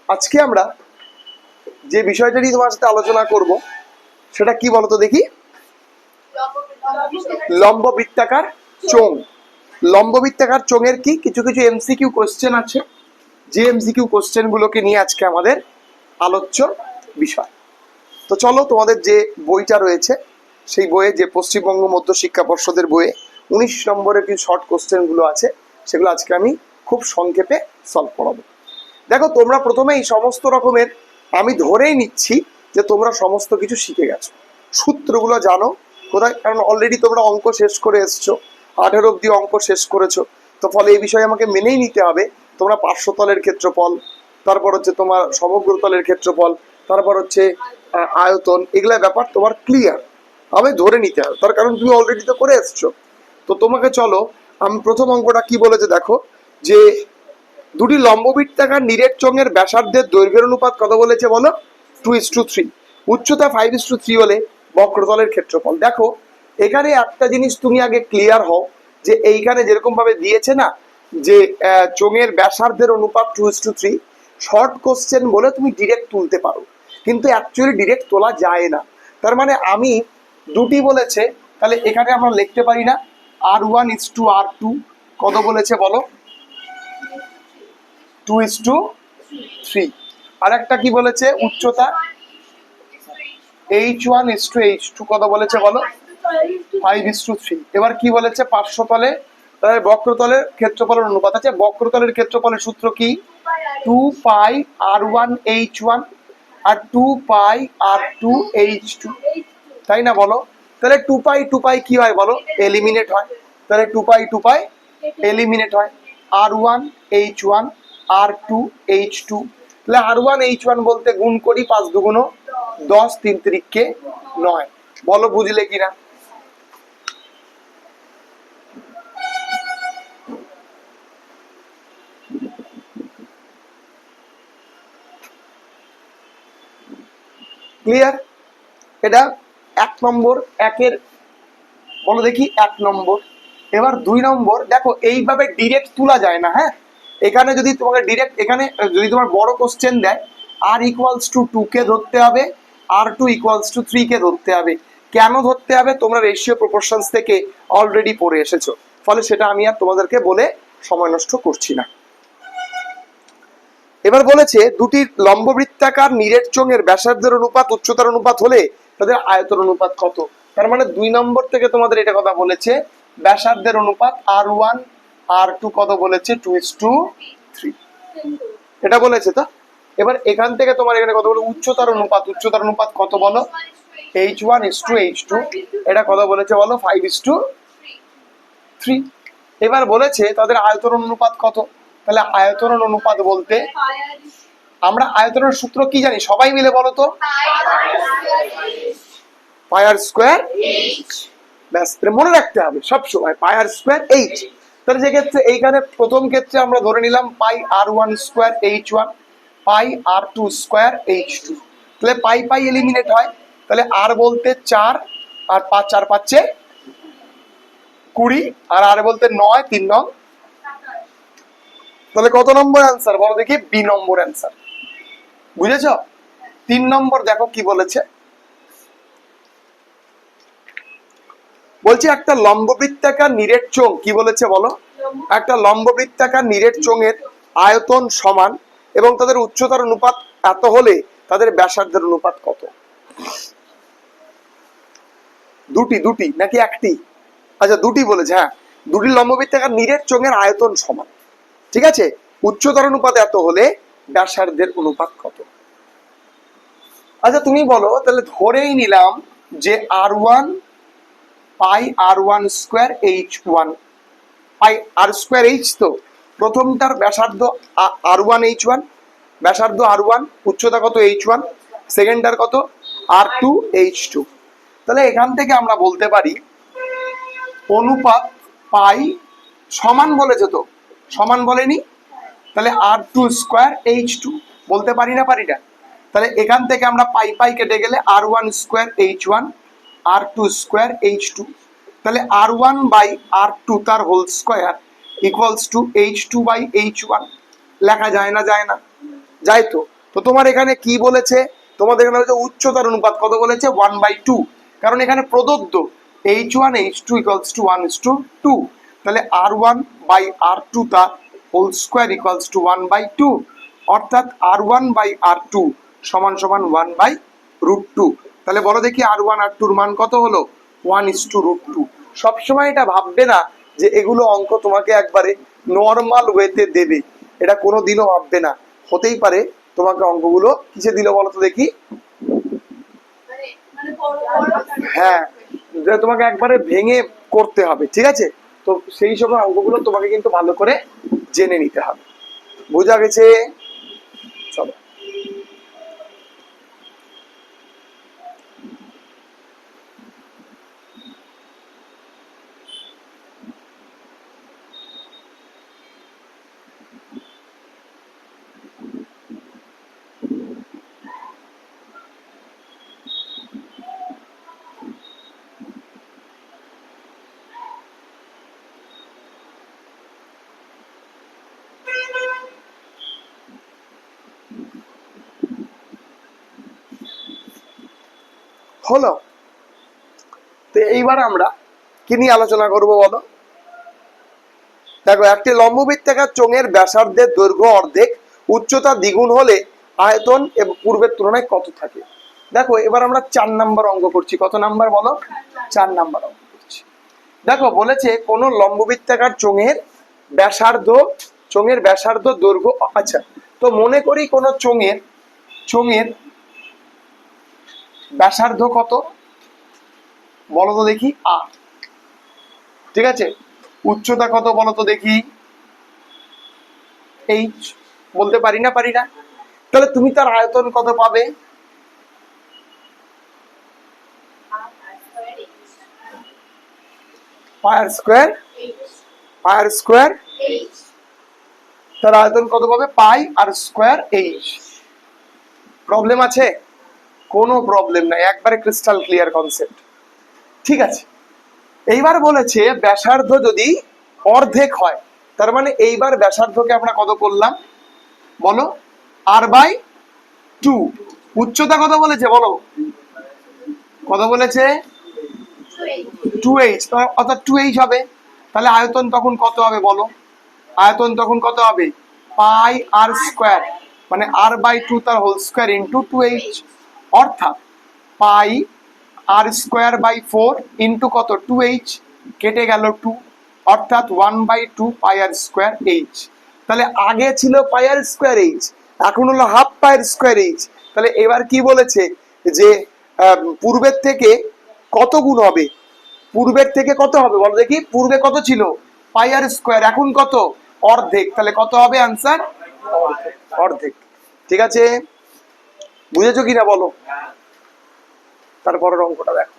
আজকে আমরা যে বিষয়টা নিয়ে তোমার সাথে আলোচনা করব সেটা কি বলতো দেখি। লম্ব বৃত্তাকার চোঙ। লম্ব বৃত্তাকার চোঙের কি কিছু কিছু এমসিকিউ কোশ্চেন আছে, যে এমসিকিউ কোশ্চেন গুলোকে নিয়ে আজকে আমাদের আলোচ্য বিষয়। তো চলো, তোমাদের যে বইটা রয়েছে সেই বইয়ে, যে পশ্চিমবঙ্গ মধ্য শিক্ষা পর্ষদের বইয়ে 19 নম্বরের কিছু শর্ট কোশ্চেন গুলো আছে, সেগুলো আজকে আমি খুব সংক্ষেপে সলভ করাবো। দেখো, তোমরা প্রথমে এই সমস্ত রকমের, আমি ধরেই নিচ্ছি যে তোমরা সমস্ত কিছু শিখে গেছো, সূত্রগুলো জানো কোথায়, কারণ অলরেডি তোমরা অঙ্ক শেষ করে এসছো, 18 অব্দি অঙ্ক শেষ করেছো। তো ফলে এই বিষয়ে আমাকে মেনেই নিতে হবে তোমরা পার্শ্বতলের ক্ষেত্রফল, তারপর হচ্ছে তোমার সমগ্রতলের ক্ষেত্রফল, তারপর হচ্ছে আয়তন, এগুলা ব্যাপার তোমার ক্লিয়ার আমি ধরে নিতে হবে, তার কারণ তুমি অলরেডি তো করে এসছো। তো তোমাকে চলো, আমি প্রথম অঙ্কটা কি বলেছে দেখো, যে দুটি লম্ববৃত্তাকার নিরেট চোঙের ব্যাসার্ধের দৈর্ঘ্যের অনুপাত কত বলেছে বলো? 2:3। উচ্চতা 5:3 হলে বক্রতলের ক্ষেত্রফল। দেখো, এখানে একটা জিনিস তুমি আগে ক্লিয়ার হও, যে এইখানে যেরকম ভাবে দিয়েছে না, যে চোঙের ব্যাসার্ধের অনুপাত 2:3, শর্ট কোশ্চেন বলে তুমি ডিরেক্ট তুলতে পারো, কিন্তু অ্যাকচুয়ালি ডিরেক্ট তোলা যায় না। তার মানে আমি দুটি বলেছে, তাহলে এখানে আমরা লিখতে পারি না R1:R2 কত বলেছে বলো? 2:3। আর একটা কি বলেছে উচ্চতা? H1:H2 কত বলেছে বলো? 5:3। এবার কি বলেছে পার্শ্বতলে, তাহলে বক্রতলের ক্ষেত্রফলের অনুপাত আছে। বক্রতলের ক্ষেত্রফলের সূত্র কি? 2πr1h1 আর 2πr2h2, তাই না বলো? তাহলে 2π কি হয় বলো? এলিমিনেট হয়। তাহলে 2π এলিমিনেট হয়। r1h1 r2h2, তাহলে r1h1 বলতে গুণ করি 5 দুগুণ 10, 3 তিরিকে 9। বলো বুঝলে কিনা? ক্লিয়ার? এটা 1 নম্বর, একের বলো দেখি 1 নম্বর। এবার 2 নম্বর, দেখো এইভাবে ডিরেক্ট তোলা যায় না। হ্যাঁ, এখানে যদি তোমাকে ডিরেক্ট, এখানে যদি তোমার বড় কোশ্চেন দেয়, r=2 কে ধরতে হবে, r2=3 কে ধরতে হবে। কেন ধরতে হবে তোমরা রেশিও প্রপোর্শনস থেকে অলরেডি পড়ে এসেছো, ফলে সেটা আমি আর তোমাদেরকে বলে সময় নষ্ট করছি না। এবার বলেছে দুটি লম্ববৃত্তাকার নিরেট চোঙের ব্যাসার্ধের অনুপাত উচ্চতার অনুপাত হলে তাদের আয়তন অনুপাত কত। তার মানে 2 নম্বর থেকে তোমাদের এটা কথা বলেছে, ব্যাসার্ধের অনুপাত r1 r2 কত বলেছে? 2:3 এটা বলেছে। তো এবার এখান থেকে তোমার এখানে কত বলে উচ্চতার অনুপাত, উচ্চতার অনুপাত কত বলো? h1:h2, এটা কত বলেছে বলো? 5:3। এবার বলেছে তাদের আয়তন অনুপাত কত। তাহলে আয়তন অনুপাত বলতে আমরা আয়তনের সূত্র কি জানি সবাই মিলে বলো তো? πr², ব্যাস, মনে রাখতে হবে সবসময় πr²h। তাহলে যে ক্ষেত্রে এইখানে প্রথম ক্ষেত্রে আমরা ধরে নিলাম πr1²h1 πr2²h2, তাহলে পাই এলিমিনেট হয়। তাহলে আর বলতে 4 আর 5, 4 5 20, আর আর বলতে 9, 3 9। তাহলে কত নম্বর অ্যান্সার বলো দেখি? বি নম্বর অ্যান্সার। বুঝেছ? 3 নম্বর দেখো কি বলেছে, বলছে একটা লম্ববৃত্তাকার নিরেট চোঙ, কি বলেছে বলো? একটা লম্ববৃত্তাকার নিরেট চোঙের আয়তন সমান এবং তাদের উচ্চতার অনুপাত এত হলে তাদের ব্যাসার্ধের অনুপাত কত। দুটি নাকি একটি? আচ্ছা, দুটি বলেছে। হ্যাঁ, দুটি লম্ববৃত্তাকার নিরেট চোঙের আয়তন সমান, ঠিক আছে, উচ্চতার অনুপাত এত হলে ব্যাসার্ধের অনুপাত কত। আচ্ছা তুমি বলো, তাহলে ধরেই নিলাম যে r1 πr1²h1 πr²h, তো প্রথমটার ব্যাসার্ধ r1h1, ব্যাসার্ধ r1, উচ্চতা কত? h1। সেকেন্ডটার কত? r2h2। তাহলে এখান থেকে আমরা বলতে পারি অনুপাত পাই সমান বলেছে, তো সমান বলেনি, তাহলে r2²h2 বলতে পারি না? পারি না। তাহলে এখান থেকে আমরা পাই কেটে গেলে r1²h1 r2²h2, তাহলে r1/r2 তার whole square equals to h2/h1। লেখা যায় না? যায় না? যায় তো। তো তোমার এখানে কি বলেছে, তোমাদের এখানে হচ্ছে উচ্চতার অনুপাত কত বলেছে 1/2, কারণ এখানে প্রদত্ত h1 h2 ইকুয়ালস টু 1:2, তাহলে r1/r2 তার হোল স্কয়ার ইকুয়ালস টু 1/2, অর্থাৎ r1/r2 সমান সমান 1/√2। তাহলে বলো দেখি r1 r2 এর মান কত হলো 1:√2। সবসময় এটা ভাববে না যে এগুলো অঙ্ক তোমাকে একবারে নর্মাল ওয়েতে দেবে, এটা কোনোদিনও ভাববে না। হতেই পারে তোমাকে অঙ্কগুলো কিসে দিল বলো তো দেখি, হ্যাঁ তোমাকে একবারে ভেঙে করতে হবে, ঠিক আছে? তো সেই সময় অঙ্কগুলো তোমাকে কিন্তু ভালো করে জেনে নিতে হবে। বোঝা গেছে? চলো হলো। তো এইবার আমরা কি নিয়ে আলোচনা করব বলো? দেখো, একটি লম্ববৃত্তাকার চোঙের ব্যাসার্ধের দৈর্ঘ্য অর্ধেক, উচ্চতা দ্বিগুণ হলে আয়তন এবং পূর্বের তুলনায় কত থাকে? দেখো এবার আমরা 4 নাম্বার অঙ্ক করছি। কত নাম্বার বলো? 4 নাম্বার অঙ্ক করছি। দেখো বলেছে কোন লম্ববৃত্তাকার চোঙের ব্যাসার্ধ দৈর্ঘ্য, আচ্ছা তো মনে করি কোন চোঙের ব্যাসার্ধ কত বলো তো দেখি, আর ঠিক আছে, উচ্চতা কত বলো তো দেখি, এইচ। বলতে পারি না? তাহলে তুমি তার আয়তন কত পাবে? পায়ার স্কয়ার তার আয়তন কত পাবে? পাই আর স্কয়ার এইচ। প্রবলেম আছে? কোনো প্রবলেম নাই, একবারে ক্রিস্টাল ক্লিয়ার কনসেপ্ট। ঠিক আছে, এইবার বলেছে ব্যাসার্ধ যদি অর্ধেক হয়, তার মানে এইবার ব্যাসার্ধকে আমরা কত করলাম বলো? r/2। উচ্চতা কত বলেছে বলো? কত বলেছে? 2h, অর্থাৎ 2h হবে। তাহলে আয়তন তখন কত হবে বলো? আয়তন তখন কত হবে? পাই আর স্কয়ার, মানে r/2 তার হোল স্কয়ার ইন্টু 2h, অর্থাৎ পাই আর স্কয়ার বাই 4 ইন্টু কত? 2h, কেটে গেল 2, অর্থাৎ 1/2 পাই আর স্কয়ার h। তাহলে আগে ছিল পাই আর স্কয়ার h, এখন হলো হাফ পাই আর স্কয়ার h। তাহলে এবার কি বলেছে যে পূর্বের থেকে কত গুণ হবে? পূর্বের থেকে কত হবে বলো দেখি? পূর্বে কত ছিল? পাই আর স্কয়ার, এখন কত? অর্ধেক। তাহলে কত হবে আনসার? অর্ধেক। ঠিক আছে, বুঝেছো কিনা বলো? তারপরের অঙ্কটা দেখো।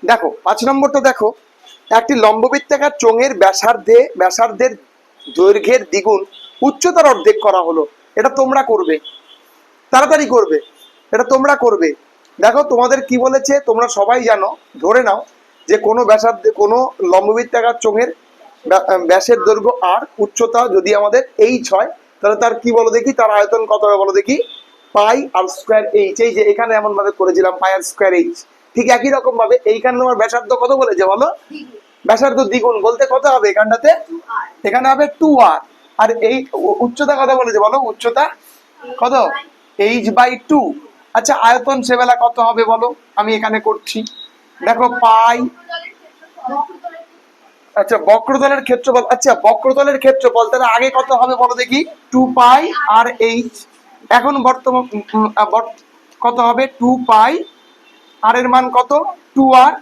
দেখো 5 নম্বরটা দেখো, একটি লম্ববৃত্তাকার চোঙের ব্যাসার্ধের দৈর্ঘ্যের দ্বিগুণ উচ্চতার অর্ধেক করা হলো। এটা তোমরা করবে, তাড়াতাড়ি করবে, এটা তোমরা করবে। দেখো তোমাদের কি বলেছে তোমরা সবাই জানো, ধরে নাও যে কোনো লম্ববৃত্তাকার চোঙের ব্যাসের দৈর্ঘ্য আর, উচ্চতা যদি আমাদের h হয়, তাহলে তার কি বলো দেখি, তার আয়তন কত হবে বলো দেখি? পাই আর স্কয়ার এইচ। এই যে এখানে এমন ভাবে করেছিলাম পাই আর স্কয়ার এইচ, ঠিক একই রকম ভাবে এইখানে তোমার ব্যাসার্ধ কত বলেছে বলো? ব্যাসার্ধ দ্বিগুণ বলতে কত হবে এখানটাতে? এখানে হবে 2r। আর এই উচ্চতা কত বলেছে বলো? উচ্চতা কত? h/2। আচ্ছা আয়তন সেবেলা কত হবে বলো? আমি এখানে করছি, দেখো পাই, আচ্ছা বক্রতলের ক্ষেত্রফল, আচ্ছা বক্রতলের ক্ষেত্রফল তাহলে আগে কত হবে বলো দেখি? 2 পাই আর এইচ। এখন বর্তমান কত হবে? 2 পাই, আর এর মান কত? 2r,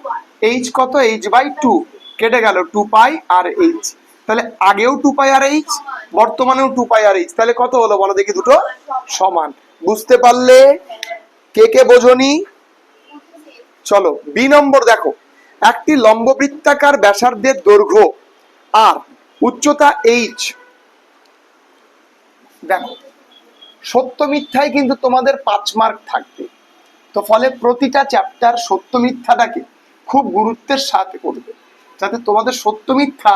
h কত? h/2, কেটে গেল 2 পাই আর h। তাহলে আগেও 2 পাই আর h, বর্তমানেও 2 পাই আর h। তাহলে কত হলো বলো দেখি? দুটো সমান। বুঝতে পারলে? কে বোঝনি? চলো বি নম্বর দেখো, একটি লম্ববৃত্তাকার ব্যাসার্ধের দৈর্ঘ্য আর উচ্চতা এইচ। দেখো, সত্য মিথ্যায় কিন্তু তোমাদের 5 মার্ক থাকবে, তো ফলে প্রতিটা চ্যাপ্টার সত্য মিথ্যাটাকে খুব গুরুত্বের সাথে করবে, যাতে তোমাদের সত্য মিথ্যা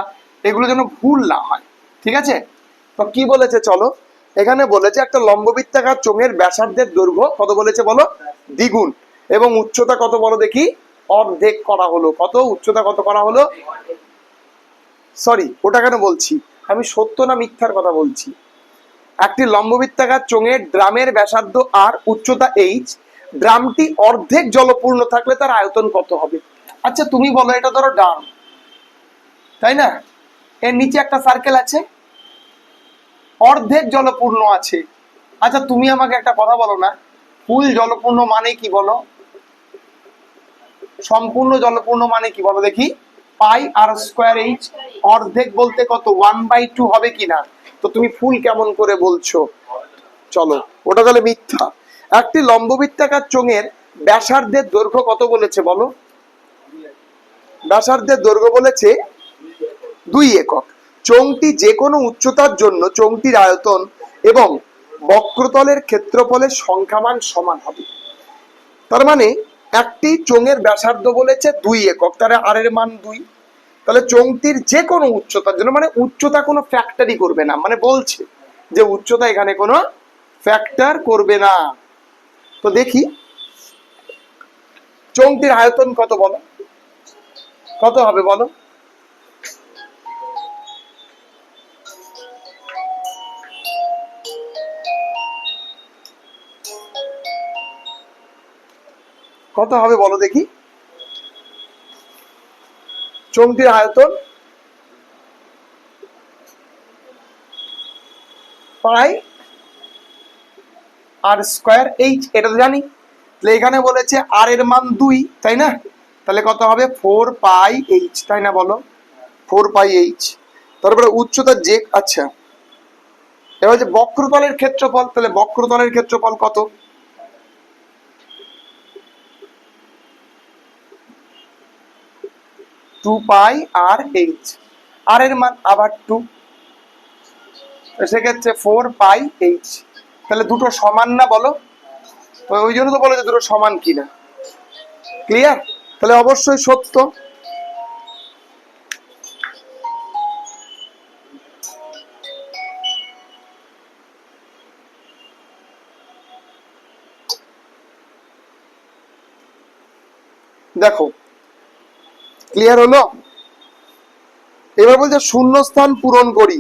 এগুলো যেন ভুল না হয়। ঠিক আছে? তো কি বলেছে চলো, এখানে বলেছে একটা লম্ববৃত্তাকার চোঙের ব্যাসার্ধের দৈর্ঘ্য কত বলেছে বলো, দ্বিগুণ, এবং উচ্চতা কত বলো দেখি, অর্ধেক করা হলো। কত উচ্চতা কত করা হলো, সরি ওটা কেন বলছি, আমি সত্য না মিথ্যার কথা বলছি। একটি লম্ববৃত্তাকার চোঙের ড্রামের ব্যাসার্ধ আর উচ্চতা এইচ, ড্রামটি অর্ধেক জলপূর্ণ থাকলে তার আয়তন কত হবে। আচ্ছা তুমি বলো, এটা ধরো ড্রাম, তাই না, এর নিচে একটা সার্কেল আছে, অর্ধেক জলপূর্ণ আছে। আচ্ছা তুমি আমাকে একটা কথা বলো না, ফুল জলপূর্ণ মানে কি বলো, সম্পূর্ণ জলপূর্ণ মানে কি বলো দেখি, পাই আর স্কোয়ার এইচ। অর্ধেক বলতে কত, 1/2 হবে কিনা, তো তুমি ফুল কেমন করে বলছো, চলো ওটা তাহলে মিথ্যা। একটি লম্ববৃত্তাকার চোঙের ব্যাসার্ধের দৈর্ঘ্য কত বলেছে বলো, ব্যাসার্ধের দৈর্ঘ্য বলেছে 2 একক। চোঙটি যে কোনো উচ্চতার জন্য চোঙটির আয়তন এবং বক্রতলের ক্ষেত্রফলের সংখ্যামান সমান হবে। তার মানে একটি চোঙের ব্যাসার্ধ বলেছে 2 একক, তার আর এর মান 2, তাহলে চোঙটির যে কোনো উচ্চতার জন্য, মানে উচ্চতা কোনো ফ্যাক্টরই করবে না, মানে বলছে যে উচ্চতা এখানে কোনো ফ্যাক্টর করবে না। তো দেখি চোঙটির আয়তন কত বলো, কত হবে বলো, কত হবে বলো দেখি, চোঙটির আয়তন পাই আর স্কোয়ার এইচ, এটা তো জানি। তাহলে এখানে বলেছে আর এর মান 2, তাই না, তাহলে কত হবে 4πh, তাই না বলো, 4πh। তারপরে উচ্চতা যে, আচ্ছা এবার হচ্ছে বক্রতলের ক্ষেত্রফল, তাহলে বক্রতলের ক্ষেত্রফল কত, টু পাই আর এইচ, আর এর মান আবার 2, সেক্ষেত্রে 4πh। তাহলে দুটো সমান না বলো, ওই জন্য তো বলো যে দুটো সমান কিনা। ক্লিয়ার? তাহলে অবশ্যই সত্য। দেখো ক্লিয়ার হলো। এবার বলছে শূন্যস্থান পূরণ করি।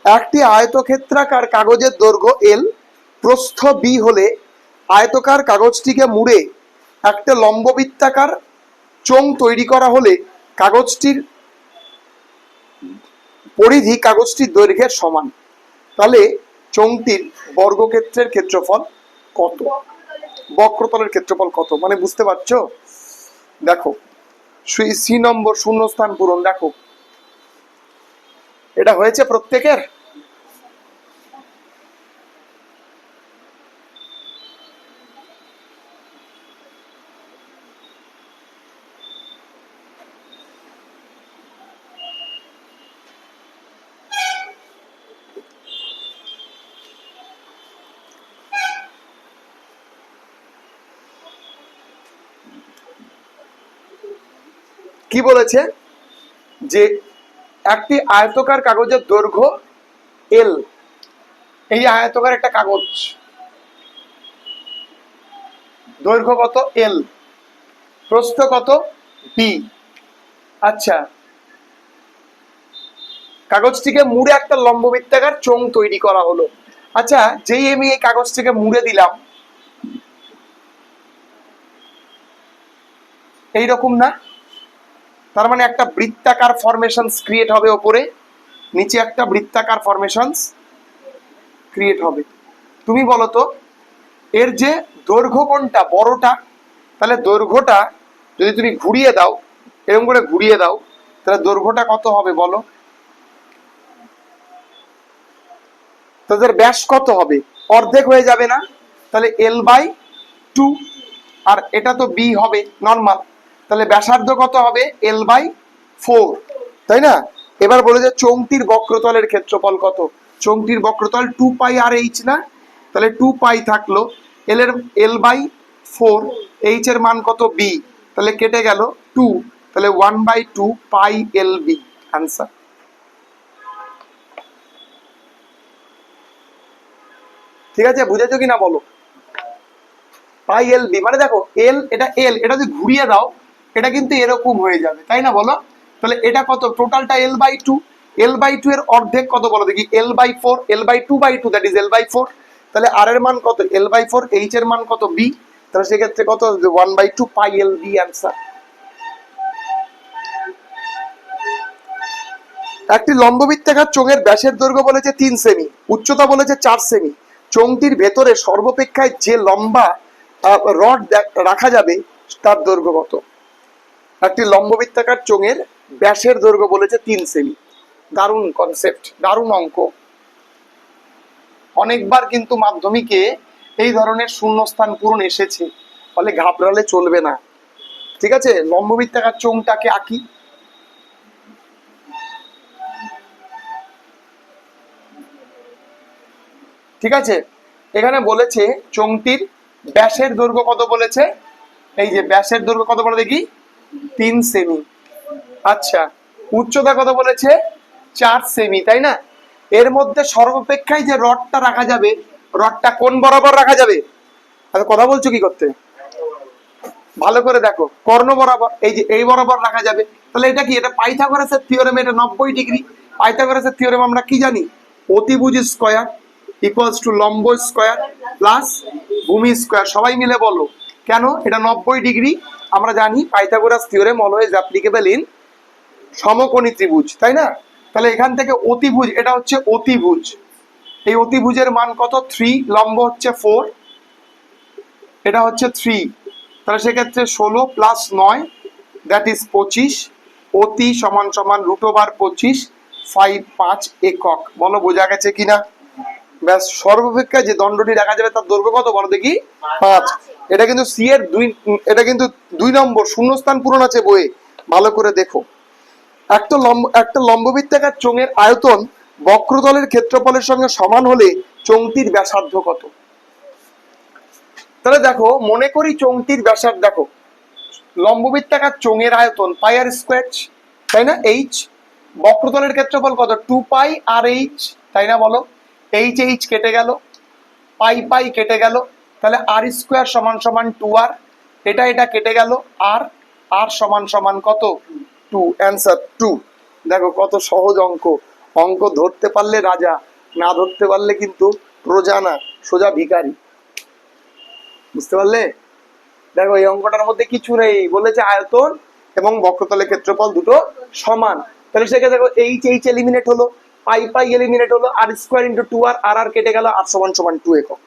একটি আয়তক্ষেত্রাকার কাগজের দৈর্ঘ্য এল, প্রস্থ বি হলে আয়তকার কাগজটিকে মুড়ে একটা লম্ববৃত্তাকার চোঙ তৈরি করা হলে কাগজটির পরিধি কাগজটির দৈর্ঘ্যের সমান। তাহলে চোঙটির বর্গক্ষেত্রের ক্ষেত্রফল কত, বক্রতলের ক্ষেত্রফল কত, মানে বুঝতে পারছো। দেখো সি নম্বর শূন্যস্থান পূরণ, দেখো এটা হয়েছে প্রত্যেকের। কি বলেছে যে একটি আয়তকার কাগজের দৈর্ঘ্য এল, এই আয়তকার একটা কাগজ, দৈর্ঘ্য কত এল, প্রস্থ কত বি। আচ্ছা কাগজটিকে মুড়ে একটা লম্ববৃত্তাকার চোঙ তৈরি করা হলো। আচ্ছা যেই আমি এই কাগজটিকে মুড়ে দিলাম, এইরকম না, তার মানে একটা বৃত্তাকার ফরমেশনস ক্রিয়েট হবে, ওপরে নিচে একটা বৃত্তাকার ফরমেশনস ক্রিয়েট হবে। তুমি বলো তো এর যে দৈর্ঘ্য কোনটা বড়টা, তাহলে দৈর্ঘ্যটা যদি তুমি ঘুরিয়ে দাও, এরকম করে ঘুরিয়ে দাও, তাহলে দৈর্ঘ্যটা কত হবে বলো, তাদের ব্যাস কত হবে, অর্ধেক হয়ে যাবে না, তাহলে L/2, আর এটা তো বি হবে নর্মাল, তাহলে ব্যাসার্ধ কত হবে L/4, তাই না? এবার বলে যে চোঙটির বক্রতলের ক্ষেত্রফল কত? চোঙটির বক্রতল 2πr/h না, তাহলে 2π থাকলো, L/4, h এর মান কত b, তাহলে কেটে গেল 2, তাহলে 1/2π/lb आंसर। ঠিক আছে, বুঝেছো কিনা বলো? π/lb মানে দেখো l, এটা যদি ঘুরিয়ে দাও এটা কিন্তু এরকম হয়ে যাবে, তাই না বলো? তাহলে এটা কত? টোটালটা L/2, L/2 এর অর্ধেক কত বলো দেখি? L/4, L/2/2 that is L/4, তাহলে r এর মান কত? L/4, h এর মান কত b, তাহলে সেক্ষেত্রে কত? 1/2π/lb answer. একটি লম্ববৃত্তাকার চোঙের ব্যাসের দৈর্ঘ্য বলেছে 3 সেমি, উচ্চতা বলেছে 4 সেমি। চোঙটির ভেতরে সর্বাপেক্ষায় যে লম্বা রড রাখা যাবে তার দৈর্ঘ্য কত? একটি লম্ববৃত্তাকার চোঙের ব্যাসের দৈর্ঘ্য বলেছে 3 সেমি। দারুণ কনসেপ্ট, দারুণ অঙ্ক। অনেকবার কিন্তু মাধ্যমিকে এই ধরনের শূন্যস্থান পূরণ এসেছে, ফলে ঘাবড়ালে চলবে না। ঠিক আছে, লম্ববৃত্তাকার চোঙটাকে আঁকি। ঠিক আছে, এখানে বলেছে চোঙটির ব্যাসের দৈর্ঘ্য কত বলেছে? এই যে ব্যাসের দৈর্ঘ্য কত বলে দেখি? 3 সেমি। আচ্ছা, উচ্চতা কত বলেছে? 4 সেমি, তাই না? এর মধ্যে সর্বাপেক্ষায় যে রডটা রাখা যাবে, রডটা কোন বরাবর রাখা যাবে? আচ্ছা, কথা বলছো কি করতে? ভালো করে দেখো, কর্ণ বরাবর, এই যে এই বরাবর রাখা যাবে। তাহলে এটা কি? এটা পাইথাগোরাসের থিওরেম, এটা 90 ডিগ্রি। পাইথাগোরাসের থিওরেম আমরা কি জানি? অতিভুজ স্কয়ার ইকুয়ালস টু লম্ব স্কয়ার প্লাস ভূমি স্কয়ার। সবাই মিলে বলো কেন এটা 90 ডিগ্রি? আমরা জানি Pythagoras theorem always applicable in সমকোণী ত্রিভুজ, তাই না? তাহলে এখান থেকে অতিভুজ, এটা হচ্ছে অতিভুজ, এই অতিভুজের মান কত? 3, লম্ব হচ্ছে 4, এটা হচ্ছে 3, তাহলে সেক্ষেত্রে 16 প্লাস 9 দ্যাট ইজ 25, অতি সমান সমান √25, 5 একক। বলো বোঝা গেছে কিনা? ব্যাস, সর্বাপেক্ষা যে দণ্ডটি রাখা যাবে তার দৈর্ঘ্য কত বলো দেখি? 5। এটা কিন্তু সি এর 2, এটা কিন্তু 2 নম্বর শূন্যস্থান পূরণ আছে বইয়ে, ভালো করে দেখো। একটা লম্ববৃত্তাকার চোঙের আয়তন বক্রতলের ক্ষেত্রফলের সঙ্গে সমান হলে চোঙটির ব্যাসার্ধ কত? তাহলে দেখো, মনে করি চোঙটির ব্যাসার্ধ, দেখো লম্ববৃত্তাকার চোঙের আয়তন πr², তাই না? h, বক্রতলের ক্ষেত্রফল কত? 2πr/h, তাই না বলো? h কেটে গেল, পাই কেটে গেল, তাহলে r² সমান সমান 2r, এটা কেটে গেল, r সমান সমান কত? 2, অ্যান্সার 2। দেখো কত সহজ অঙ্ক। অঙ্ক ধরতে পারলে রাজা, না ধরতে পারলে কিন্তু প্রজা না, সোজা ভিখারি। বুঝতে পারলে? দেখো এই অঙ্কটার মধ্যে কিছু নেই, বলেছে আয়তন এবং বক্রতলের ক্ষেত্রফল দুটো সমান। তাহলে সেখানে দেখো h এলিমিনেট হলো, পাই এলিমিনেট হলো, r² × 2r, r কেটে গেল, r সমান সমান 2 একক।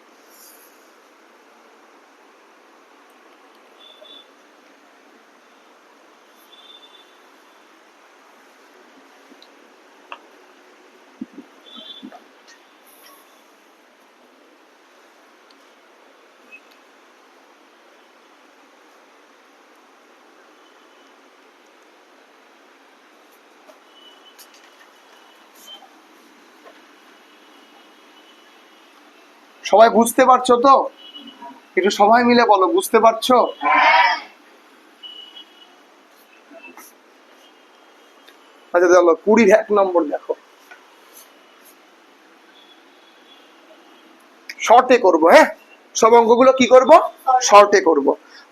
সবাই বুঝতে পারছো তো? একটু সবাই মিলে বলো, বুঝতে পারছো? আচ্ছা চলো 20 নম্বর দেখো, শর্টে করব। হ্যাঁ, সব অঙ্কগুলো কি করব? শর্টে করব।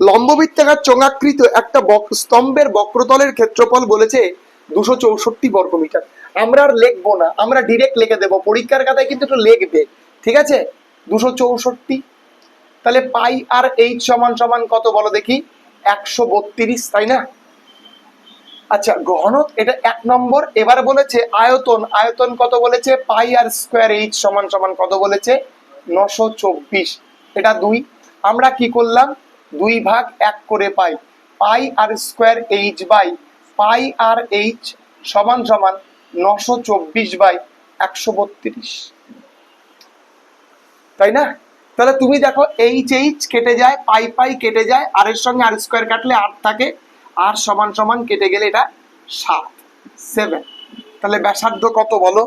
লম্ববৃত্তাকার চোঙাকৃত একটা স্তম্ভের বক্রতলের ক্ষেত্রফল বলেছে 264 বর্গমিটার। আমরা আর লিখবো না, আমরা ডিরেক্ট লিখে দেবো, পরীক্ষার খাতায় কিন্তু একটু লিখবে, ঠিক আছে? 264, তাহলে πr/h সমান সমান কত বলো দেখি? 132, তাই না? আচ্ছা, ঘনক এটা 1 নম্বর। এবার বলেছে আয়তন, আয়তন কত বলেছে? πr²h সমান সমান কত বলেছে? 924, এটা 2। আমরা কি করলাম? 2/1 করে পাই, πr²h/πr/h সমান সমান 924/132, তাই না? তাহলে তুমি দেখো h কেটে যায়, পাই কেটে যায়, আর এর সঙ্গে r² কাটলে 8 থাকে, আর সমান সমান কেটে গেলে এটা 7 7। তাহলে ব্যাসার্ধ কত বলো?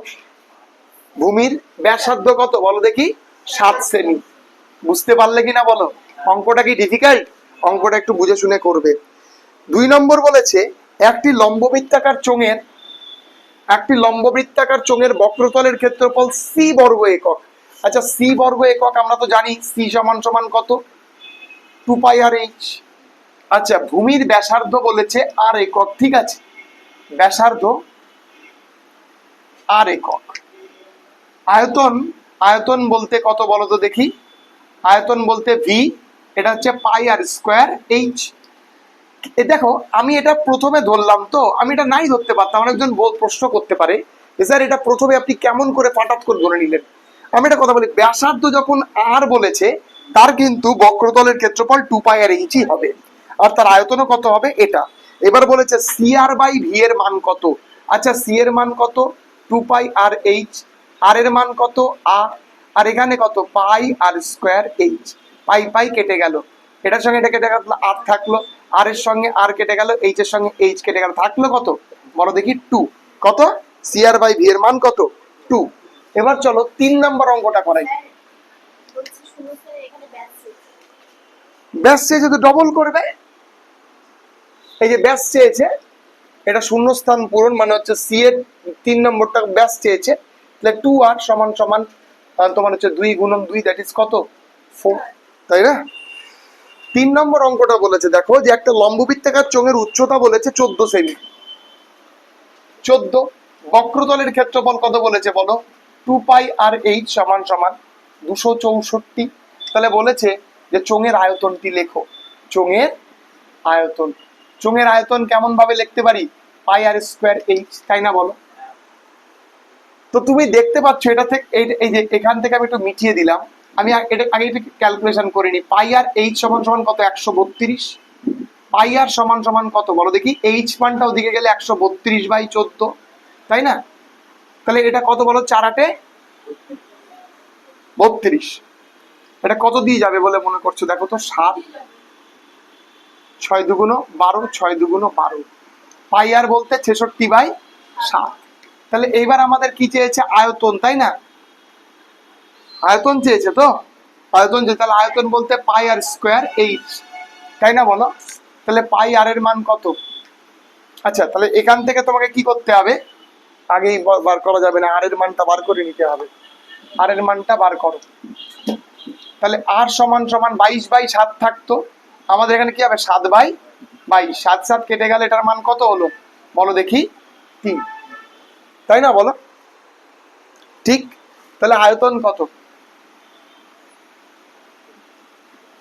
ভূমির ব্যাসার্ধ কত বলো দেখি? 7 সেমি। বুঝতে পারলে কিনা বলো? অঙ্কটা কি ডিফিকাল্ট? অঙ্কটা একটু বুঝে শুনে করবে। 2 নম্বর বলেছে একটি লম্ববৃত্তাকার চোঙের বক্রতলের ক্ষেত্রফল সি বর্গ একক। আচ্ছা, সি বর্গ একক আমরা তো জানি সি সমান সমান কত? 2 পাই আর এইচ। আচ্ছা, ভূমির ব্যাসার্ধ বলেছে আর একক, ঠিক আছে, ব্যাসার্ধ আর একক। আয়তন বলতে কত বলো তো দেখি? আয়তন বলতে ভি, এটা হচ্ছে পাই আর স্কোয়ার এইচ। এ দেখো, আমি এটা প্রথমে ধরলাম, তো আমি এটা নাই ধরতে পারতাম। অনেকজন প্রশ্ন করতে পারে স্যার এটা প্রথমে আপনি কেমন করে হঠাৎ করে ধরে নিলেন। আমি একটা কথা বলি, ব্যাসার্ধ যখন আর বলেছে তার কিন্তু বক্রতলের ক্ষেত্রফল 2 পাই আর এইচই হবে, আর তার আয়তনও কত হবে এটা। এবার বলেছে সি আর বাই ভি এর মান কত? আচ্ছা, সি এর মান কত? 2 পাই আর এইচ। আর এর মান কত? আর এখানে কত? পাই আর স্কোয়ার এইচ। পাই পাই কেটে গেল, এটার সঙ্গে এটা কেটে গেল, আর থাকলো। আর এর সঙ্গে আর কেটে গেল, এইচ এর সঙ্গে এইচ কেটে গেল, থাকলো কত বলো দেখি? 2। কত? সি আর বাই ভি এর মান কত? 2। এবার চলো 3 নম্বর অঙ্কটা করাই। ব্যাস চেয়েছে তো ডবল করবে। এই যে ব্যাস চেয়েছে, এটা শূন্যস্থান পূরণ, মানে হচ্ছে সি এর 3 নম্বরটা ব্যাস চেয়েছে, তাহলে 2 আর সমান সমান তোমার হচ্ছে 2 গুণন 2, দ্যাট ইজ কত? 4, তাই না? 3 নম্বর অঙ্কটা বলেছে দেখো যে একটা লম্ববৃত্তাকার চোঙের উচ্চতা বলেছে 14 সেমি। 14। বক্রতলের ক্ষেত্রফল কত বলেছে বলো? 2 পাই আর এইচ সমান সমান 264। তাহলে বলেছে যে চোঙের আয়তনটি লেখো। চোঙের আয়তন কেমন ভাবে লিখতে পারি? পাই আর স্কোয়ার এইচ, তাই না বলো? তো তুমি দেখতে পাচ্ছ এটা থেকে এই যে এখান থেকে আমি একটু মিটিয়ে দিলাম। আমি এটা আগে একটু ক্যালকুলেশন করিনি। পাই আর এইচ সমান সমান কত? 132। পাই আর সমান সমান কত বলো দেখি? এইচ মানটা ওদিকে গেলে 132/14, তাই না? তাহলে এটা কত বলো? 4 8 32। এটা কত দিয়ে যাবে বলে মনে করছো? দেখো তো, 7, 6 2 12, 6 2 12। পাই আর বলতে 66/7। তাহলে এইবার আমাদের কি চেয়েছে? আয়তন, তাই না? আয়তন চেয়েছে তো, তাহলে আয়তন বলতে পাই আর স্কোয়ার এইচ, তাই না বলো? তাহলে পাই আর এর মান কত? আচ্ছা, তাহলে এখান থেকে তোমাকে কি করতে হবে? আগেই বার করা যাবে না, আর এর মানটা বার করে নিতে হবে। আর এর মানটা বার করো। তাহলে আর সমান সমান 22/7 থাকতো, আমাদের এখানে কি হবে? 7/22। 7 7 কেটে গেলে এটার মান কত হলো বলো দেখি? 3, তাই না বলো? ঠিক। তাহলে আয়তন কত?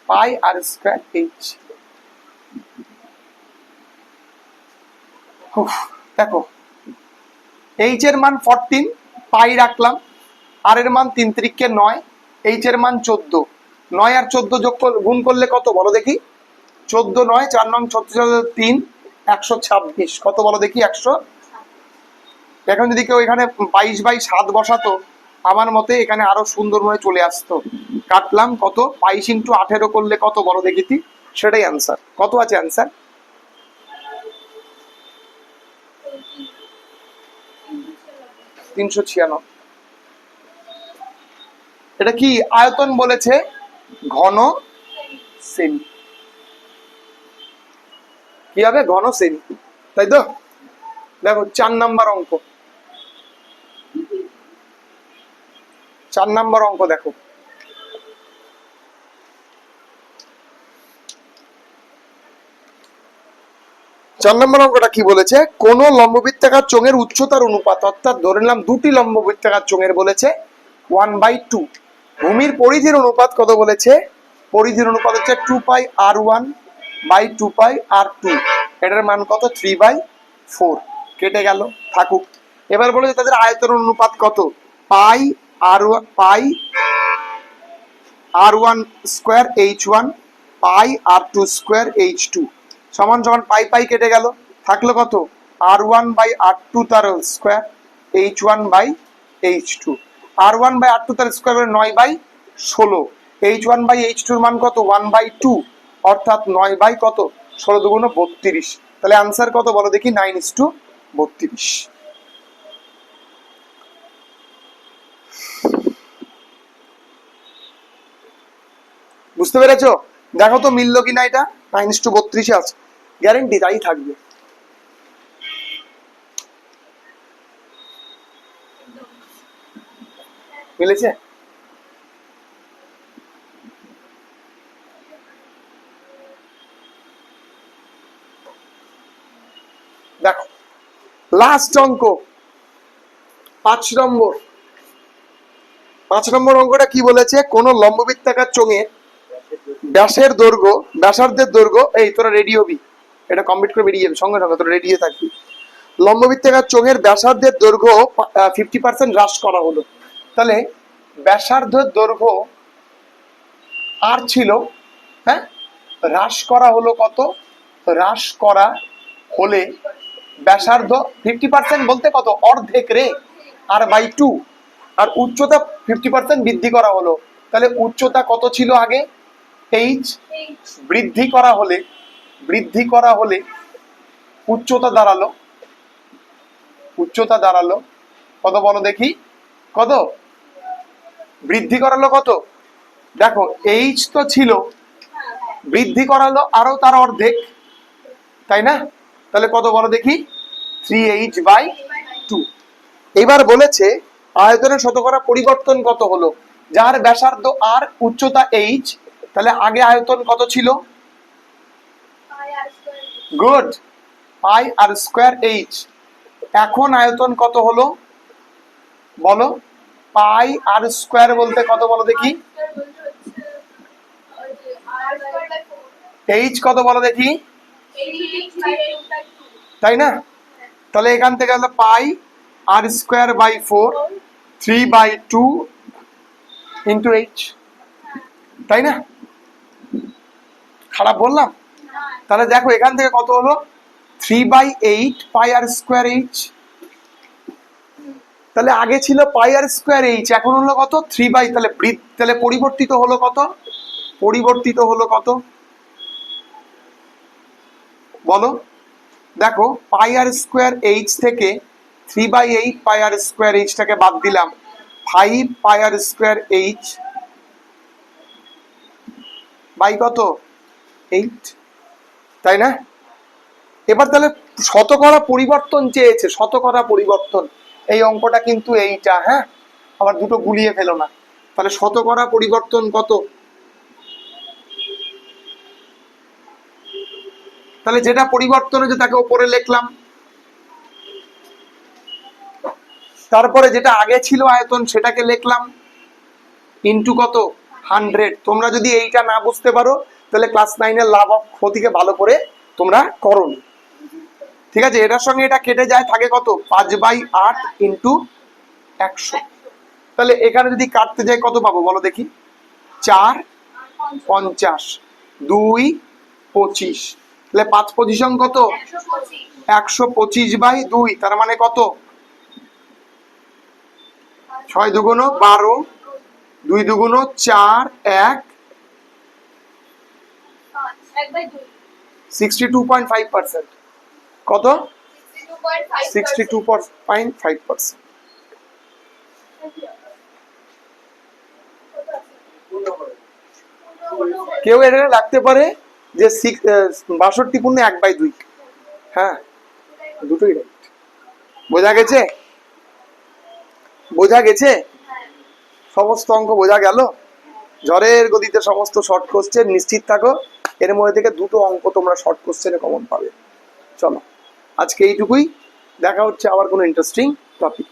পাই আর স্কোয়ার এইচ। দেখো, এইচ এর মান 14, পাই রাখলাম, আর এর মান 3 3 9, এইচ এর মান 14। 9 আর 14 গুণ করলে কত বলো দেখি? 14 9 4 9 36 3 126। কত বলো দেখি? 100। এখন যদি কেউ এখানে 22/7 বসাতো, আমার মতে এখানে আরো সুন্দরভাবে চলে আসতো। কাটলাম, কত? 22 × 18 করলে কত বলো দেখি? সেটাই অ্যান্সার। কত আছে অ্যান্সার? 396। এটা কি আয়তন বলেছে? ঘন সেমি। কি হবে? ঘন সেমি, তাই তো? দেখো 4 নাম্বার অঙ্ক। 4 নাম্বার অঙ্ক দেখো। চার নম্বর অঙ্কটা কি বলেছে? কোন লম্ববৃত্তাকার চোঙের উচ্চতার অনুপাত, অর্থাৎ ধরে নিলাম দুটি লম্ববৃত্তাকার চোঙের বলেছে 1/2। ভূমির পরিধির অনুপাত কত বলেছে? পরিধির অনুপাত হচ্ছে 2 পাই r1/2 পাই r2। এটার মান কত? 3/4। কেটে গেল, থাকুক। এবার বলেছে তাদের আয়তন অনুপাত কত? পাই r1 স্কোয়ার h1 পাই r2 স্কোয়ার h2 সমান সমান পাই পাই কেটে গেল, থাকলো কত? r1/r2 তার স্কোয়ার, h1/h2। r1/r2 তার স্কোয়ার 9/16। h1/h2 এর মান কত? 1/2, অর্থাৎ 9 বাই কত? 16 2 32। তাহলে আনসার কত বলো দেখি, 9:32। বুঝতে পেরেছো? দেখো তো মিললো কিনা, এটা 9:32 আছে, গ্যারেন্টি তাই থাকবে। মিলেছে? দেখো লাস্ট অঙ্ক 5 নম্বর। 5 নম্বর অঙ্কটা কি বলেছে, কোন লম্ববৃত্তাকার চোঙের ব্যাসার্ধের দৈর্ঘ্য, এই তোরা রেডি হবি, এটা কমপ্লিট করে বেরিয়ে যাবে, সঙ্গে সঙ্গে তোরা রেডি হয়ে থাকবি। লম্ববৃত্তাকার চোঙের ব্যাসার্ধের দৈর্ঘ্য 50% হ্রাস করা হলো। তাহলে ব্যাসার্ধের দৈর্ঘ্য আর ছিল, হ্যাঁ, হ্রাস করা হলো কত, হ্রাস করা হলে ব্যাসার্ধ 50% বলতে কত, অর্ধেক রে, আর বাই 2, আর উচ্চতা 50% বৃদ্ধি করা হলো। তাহলে উচ্চতা কত ছিল আগে, h, বৃদ্ধি করা হলে উচ্চতা দাঁড়ালো কত বলো দেখি, কত বৃদ্ধি করালো কত, দেখো h তো ছিল, বৃদ্ধি করালো আরো তার অর্ধেক, তাই না? তাহলে কত বলো দেখি, 3h/2। এবার বলেছে আয়তনের শতকরা পরিবর্তন কত হলো, যার ব্যাসার্ধ আর উচ্চতা h, তাহলে আগে আয়তন কত ছিল, গুড, πr²h। এখন আয়তন কত হলো বলো, πr² বলতে কত বলো দেখি, h কত বলো দেখি, তাই না? তাহলে এখান থেকে হলো πr²/4, 3/2 × h, তাই না? খারাপ বললাম? তাহলে দেখো এখান থেকে কত হলো, 3/8 πr²h। তাহলে আগে ছিল πr²h, এখন হলো কত, 3/, তাহলে পরিবর্তিত হলো কত বলো, দেখো πr²h থেকে 3/8 πr²h টাকে বাদ দিলাম, 5 πr²h বাই কত, 8, তাই না? এবার তাহলে শতকরা পরিবর্তন চেয়েছে, শতকরা পরিবর্তন, এই অঙ্কটা কিন্তু এইটা, হ্যাঁ, আবার দুটো গুলিয়ে ফেলো না। তাহলে শতকরা পরিবর্তন কত, তাহলে যেটা পরিবর্তন হয়েছে তাকে উপরে লিখলাম, তারপরে যেটা আগে ছিল আয়তন সেটাকে লিখলাম, ইন্টু কত, 100। তোমরা যদি এইটা না বুঝতে পারো তাহলে ক্লাস 9-এর লাভ অফ ক্ষতিকে ভালো করে তোমরা করো, ঠিক আছে? এটার সঙ্গে এটা কেটে যায়, থাকে কত, 5/8 × 100। তাহলে এখানে যদি কাটতে যায় কত পাবো বলো দেখি, 4 50, 2 25, তাহলে 5 পজিশন কত, 125/2, তার মানে কত, 6 দুগুণ 12, 2 দুগুণ 4, 1, 62.5%, কত, 62.5%। কেউ এটা লাগতে পারে যে 62.1/2, হ্যাঁ, দুটোই রাইট। বোঝা গেছে সমস্ত অঙ্ক বোঝা গেল, ঝড়ের গতিতে সমস্ত শর্ট কোশ্চেন, নিশ্চিত থাকো এর মধ্যে থেকে দুটো অঙ্ক তোমরা শর্ট কোশ্চেনে কমন পাবে। চলো আজকে এইটুকুই, দেখা হচ্ছে আবার কোনো ইন্টারেস্টিং টপিক।